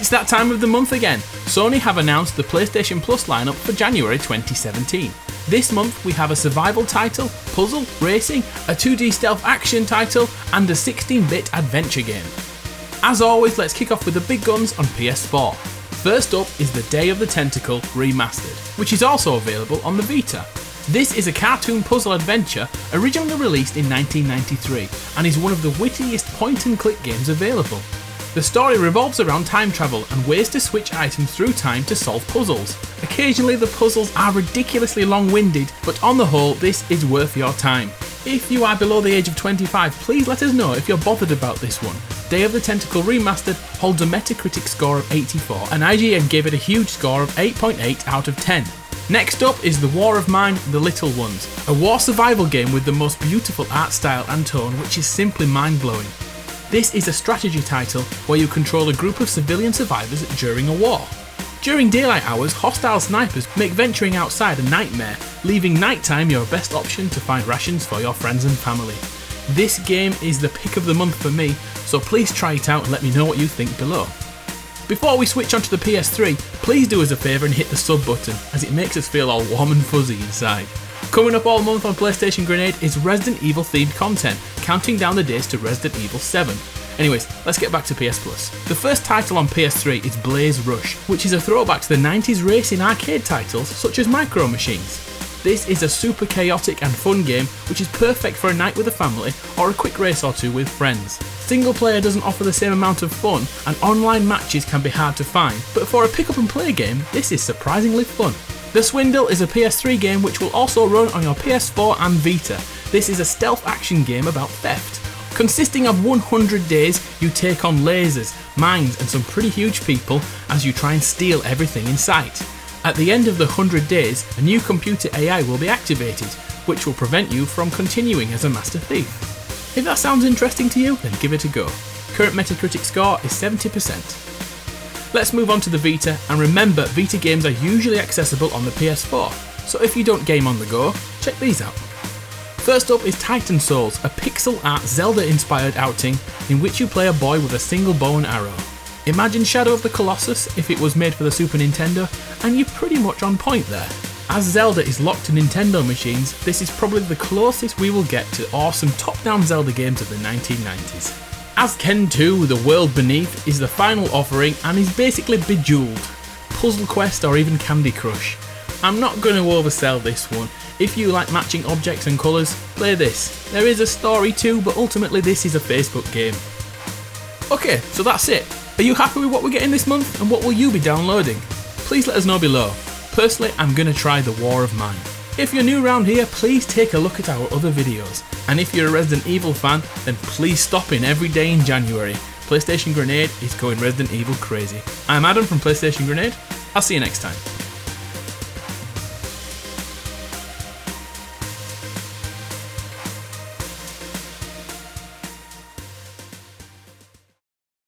It's that time of the month again. Sony have announced the PlayStation Plus lineup for January 2017. This month we have a survival title, puzzle, racing, a 2D stealth action title, and a 16-bit adventure game. As always, let's kick off with the big guns on PS4. First up is the Day of the Tentacle Remastered, which is also available on the Vita. This is a cartoon puzzle adventure originally released in 1993 and is one of the wittiest point-and-click games available. The story revolves around time travel and ways to switch items through time to solve puzzles. Occasionally the puzzles are ridiculously long-winded, but on the whole this is worth your time. If you are below the age of 25, please let us know if you're bothered about this one. Day of the Tentacle Remastered holds a MetaCritic score of 84 and IGN gave it a huge score of 8.8 out of 10. Next up is The War of Mine, The Little Ones, a war survival game with the most beautiful art style and tone which is simply mind-blowing. This is a strategy title where you control a group of civilian survivors during a war. During daylight hours, hostile snipers make venturing outside a nightmare, leaving nighttime your best option to find rations for your friends and family. This game is the pick of the month for me, so please try it out and let me know what you think below. Before we switch onto the PS3, please do us a favour and hit the sub button, as it makes us feel all warm and fuzzy inside. Coming up all month on PlayStationGrenade is Resident Evil themed content, counting down the days to Resident Evil 7. Anyways, let's get back to PS Plus. The first title on PS3 is Blazerush, which is a throwback to the 90s racing arcade titles such as Micro Machines. This is a super chaotic and fun game which is perfect for a night with a family or a quick race or two with friends. Single player doesn't offer the same amount of fun and online matches can be hard to find, but for a pick up and play game, this is surprisingly fun. The Swindle is a PS3 game which will also run on your PS4 and Vita. This is a stealth action game about theft. Consisting of 100 days, you take on lasers, mines and some pretty huge people as you try and steal everything in sight. At the end of the 100 days, a new computer AI will be activated, which will prevent you from continuing as a master thief. If that sounds interesting to you, then give it a go. Current Metacritic score is 70%. Let's move on to the Vita, and remember Vita games are usually accessible on the PS4, so if you don't game on the go, check these out. First up is Titan Souls, a pixel art Zelda inspired outing in which you play a boy with a single bow and arrow. Imagine Shadow of the Colossus if it was made for the Super Nintendo, and you're pretty much on point there. As Zelda is locked to Nintendo machines, this is probably the closest we will get to awesome top-down Zelda games of the 1990s. Azkend 2, The World Beneath, is the final offering and is basically Bejeweled, Puzzle Quest or even Candy Crush. I'm not going to oversell this one. If you like matching objects and colours, play this. There is a story too, but ultimately this is a Facebook game. Okay, so that's it. Are you happy with what we're getting this month, and what will you be downloading? Please let us know below. Personally, I'm going to try The War of Mine. If you're new around here, please take a look at our other videos. And if you're a Resident Evil fan, then please stop in every day in January. PlayStationGrenade is going Resident Evil crazy. I'm Adam from PlayStationGrenade. I'll see you next time.